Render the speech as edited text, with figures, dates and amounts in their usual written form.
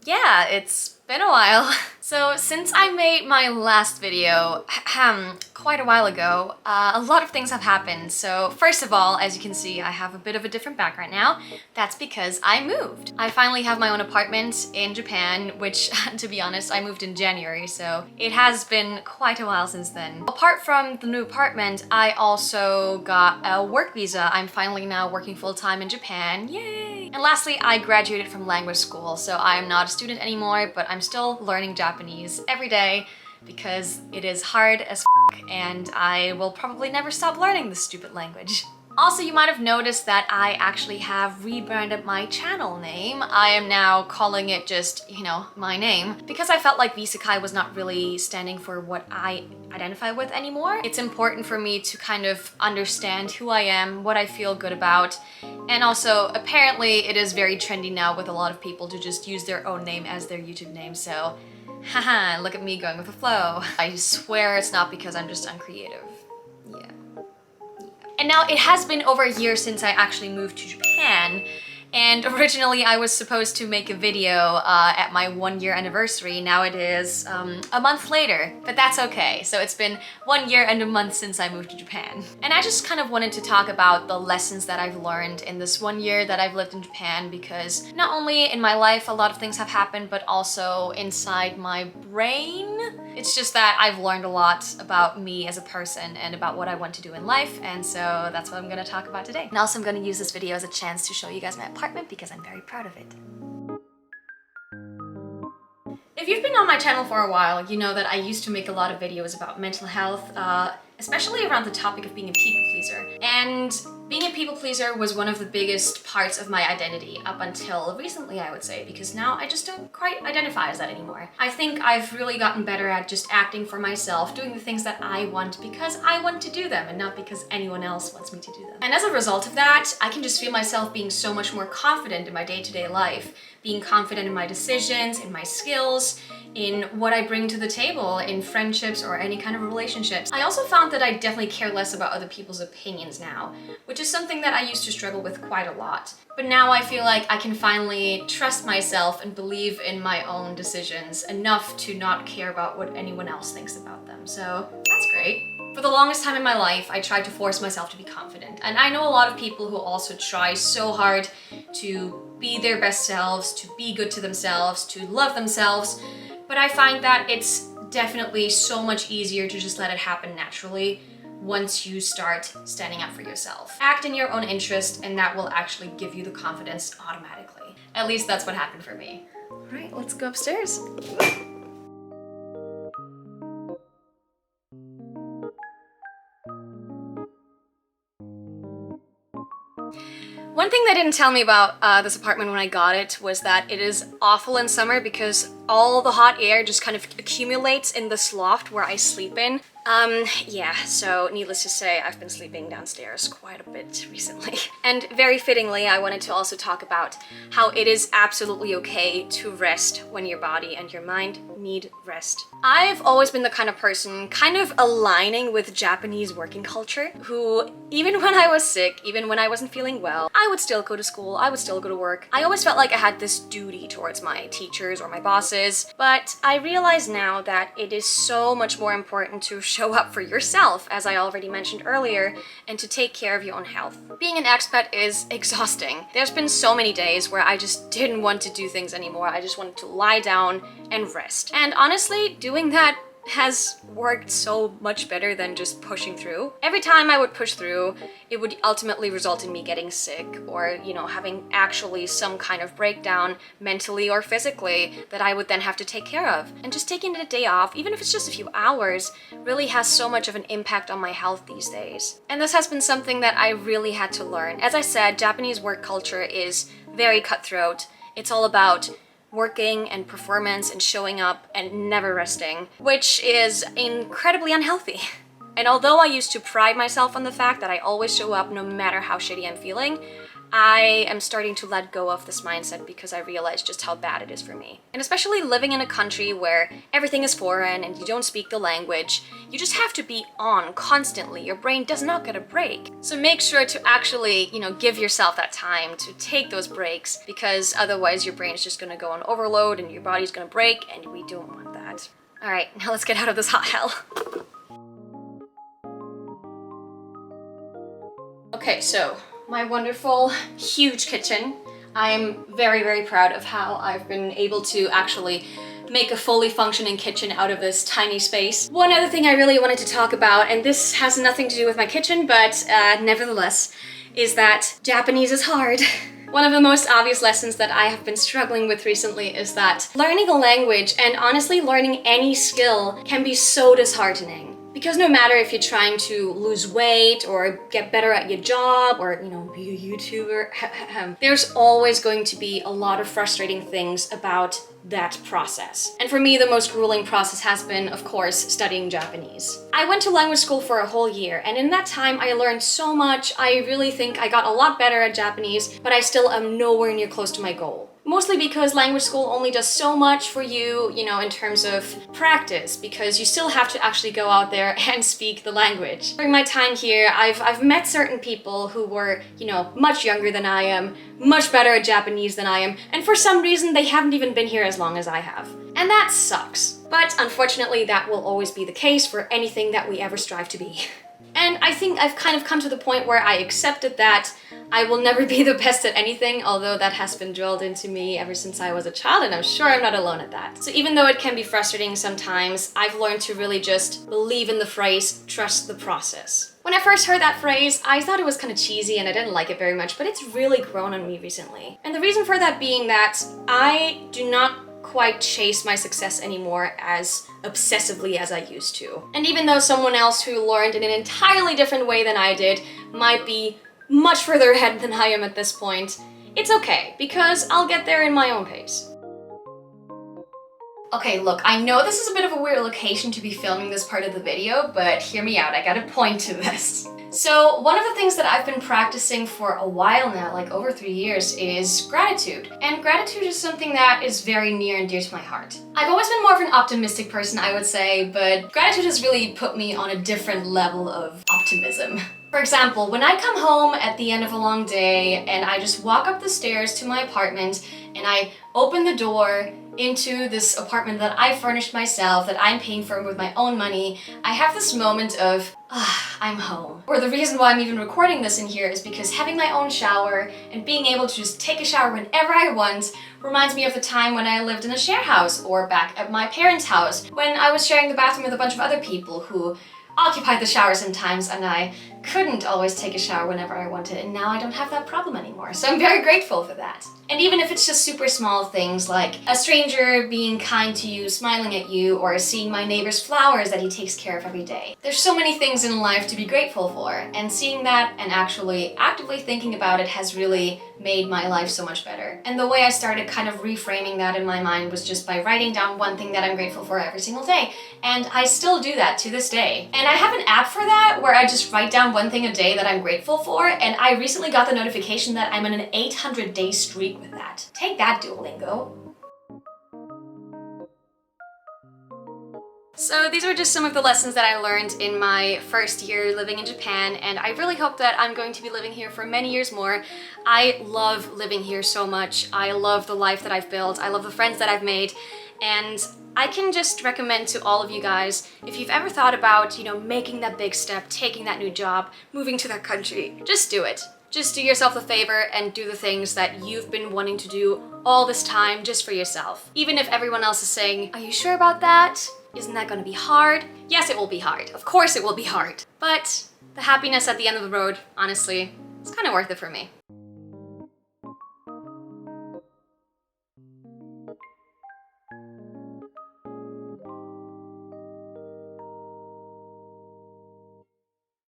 Yeah, it's been a while. So since I made my last video, quite a while ago, a lot of things have happened. So first of all, as you can see, I have a bit of a different background now. That's because I moved. I finally have my own apartment in Japan, which to be honest, I moved in January, so it has been quite a while since then. Apart from the new apartment, I also got a work visa. I'm finally now working full-time in Japan, yay! And lastly, I graduated from language school, so I am not a student anymore, but I'm still learning Japanese every day because it is hard as f, and I will probably never stop learning this stupid language. Also, you might have noticed that I actually have rebranded my channel name. I am now calling it just, my name, because I felt like Visakai was not really standing for what I identify with anymore. It's important for me to kind of understand who I am, what I feel good about, and also apparently it is very trendy now with a lot of people to just use their own name as their YouTube name, so haha, look at me going with the flow. I swear it's not because I'm just uncreative. Yeah. And now it has been over a year since I actually moved to Japan, and originally I was supposed to make a video at my 1-year anniversary. Now it is a month later, but that's okay. So it's been 1 year and a month since I moved to Japan. And I just kind of wanted to talk about the lessons that I've learned in this 1 year that I've lived in Japan, because not only in my life a lot of things have happened, but also inside my brain. It's just that I've learned a lot about me as a person and about what I want to do in life, and so that's what I'm gonna talk about today. And also I'm gonna use this video as a chance to show you guys my apartment because I'm very proud of it. If you've been on my channel for a while, you know that I used to make a lot of videos about mental health, especially around the topic of being a people pleaser. And being a people pleaser was one of the biggest parts of my identity up until recently, I would say, because now I just don't quite identify as that anymore. I think I've really gotten better at just acting for myself, doing the things that I want because I want to do them and not because anyone else wants me to do them. And as a result of that, I can just feel myself being so much more confident in my day-to-day life, being confident in my decisions, in my skills, in what I bring to the table in friendships or any kind of relationships. I also found that I definitely care less about other people's opinions now, which is something that I used to struggle with quite a lot. But now I feel like I can finally trust myself and believe in my own decisions enough to not care about what anyone else thinks about them. So that's great. For the longest time in my life, I tried to force myself to be confident. And I know a lot of people who also try so hard to be their best selves, to be good to themselves, to love themselves. But I find that it's definitely so much easier to just let it happen naturally once you start standing up for yourself. Act in your own interest, and that will actually give you the confidence automatically. At least that's what happened for me. All right, let's go upstairs. One thing they didn't tell me about this apartment when I got it was that it is awful in summer because all the hot air just kind of accumulates in this loft where I sleep in. Yeah, so needless to say, I've been sleeping downstairs quite a bit recently. And very fittingly, I wanted to also talk about how it is absolutely okay to rest when your body and your mind need rest. I've always been the kind of person kind of aligning with Japanese working culture, who even when I was sick, even when I wasn't feeling well, I would still go to school, I would still go to work. I always felt like I had this duty towards my teachers or my bosses, but I realize now that it is so much more important to show up for yourself, as I already mentioned earlier, and to take care of your own health. Being an expat is exhausting. There's been so many days where I just didn't want to do things anymore. I just wanted to lie down and rest. And honestly, doing that has worked so much better than just pushing through. Every time I would push through, it would ultimately result in me getting sick or, having actually some kind of breakdown mentally or physically that I would then have to take care of. And just taking a day off, even if it's just a few hours, really has so much of an impact on my health these days. And this has been something that I really had to learn. As I said, Japanese work culture is very cutthroat. It's all about working and performance and showing up and never resting, which is incredibly unhealthy. And although I used to pride myself on the fact that I always show up no matter how shitty I'm feeling, I am starting to let go of this mindset because I realize just how bad it is for me. And especially living in a country where everything is foreign and you don't speak the language, you just have to be on constantly. Your brain does not get a break. So make sure to actually, give yourself that time to take those breaks, because otherwise your brain is just gonna go on overload and your body's gonna break, and we don't want that. All right, now let's get out of this hot hell. Okay, so my wonderful, huge kitchen. I'm very, very proud of how I've been able to actually make a fully functioning kitchen out of this tiny space. One other thing I really wanted to talk about, and this has nothing to do with my kitchen, but nevertheless, is that Japanese is hard. One of the most obvious lessons that I have been struggling with recently is that learning a language, and honestly learning any skill, can be so disheartening. Because no matter if you're trying to lose weight or get better at your job or, be a YouTuber, there's always going to be a lot of frustrating things about that process. And for me, the most grueling process has been, of course, studying Japanese. I went to language school for a whole year, and in that time I learned so much. I really think I got a lot better at Japanese, but I still am nowhere near close to my goal. Mostly because language school only does so much for you, in terms of practice, because you still have to actually go out there and speak the language. During my time here, I've met certain people who were, much younger than I am, much better at Japanese than I am, and for some reason they haven't even been here as long as I have. And that sucks. But unfortunately, that will always be the case for anything that we ever strive to be. And I think I've kind of come to the point where I accepted that I will never be the best at anything, although that has been drilled into me ever since I was a child, and I'm sure I'm not alone at that. So even though it can be frustrating sometimes, I've learned to really just believe in the phrase, trust the process. When I first heard that phrase, I thought it was kind of cheesy and I didn't like it very much, but it's really grown on me recently. And the reason for that being that I do not quite chase my success anymore as obsessively as I used to. And even though someone else who learned in an entirely different way than I did might be much further ahead than I am at this point, it's okay, because I'll get there in my own pace. Okay, look, I know this is a bit of a weird location to be filming this part of the video, but hear me out, I gotta point to this. So one of the things that I've been practicing for a while now, like over 3 years, is gratitude. And gratitude is something that is very near and dear to my heart. I've always been more of an optimistic person, I would say, but gratitude has really put me on a different level of optimism. For example, when I come home at the end of a long day and I just walk up the stairs to my apartment and I open the door into this apartment that I furnished myself, that I'm paying for with my own money, I have this moment of, I'm home. Or the reason why I'm even recording this in here is because having my own shower and being able to just take a shower whenever I want reminds me of the time when I lived in a share house or back at my parents' house when I was sharing the bathroom with a bunch of other people who occupied the shower sometimes, and I couldn't always take a shower whenever I wanted, and now I don't have that problem anymore. So I'm very grateful for that. And even if it's just super small things like a stranger being kind to you, smiling at you, or seeing my neighbor's flowers that he takes care of every day. There's so many things in life to be grateful for, and seeing that and actually actively thinking about it has really made my life so much better. And the way I started kind of reframing that in my mind was just by writing down one thing that I'm grateful for every single day. And I still do that to this day. And I have an app for that where I just write down one thing a day that I'm grateful for, and I recently got the notification that I'm on an 800-day streak with that. Take that, Duolingo. So these were just some of the lessons that I learned in my first year living in Japan, and I really hope that I'm going to be living here for many years more. I love living here so much. I love the life that I've built. I love the friends that I've made, and I can just recommend to all of you guys, if you've ever thought about, making that big step, taking that new job, moving to that country, just do it. Just do yourself a favor and do the things that you've been wanting to do all this time just for yourself. Even if everyone else is saying, are you sure about that? Isn't that gonna be hard? Yes, it will be hard. Of course it will be hard. But the happiness at the end of the road, honestly, it's kind of worth it for me.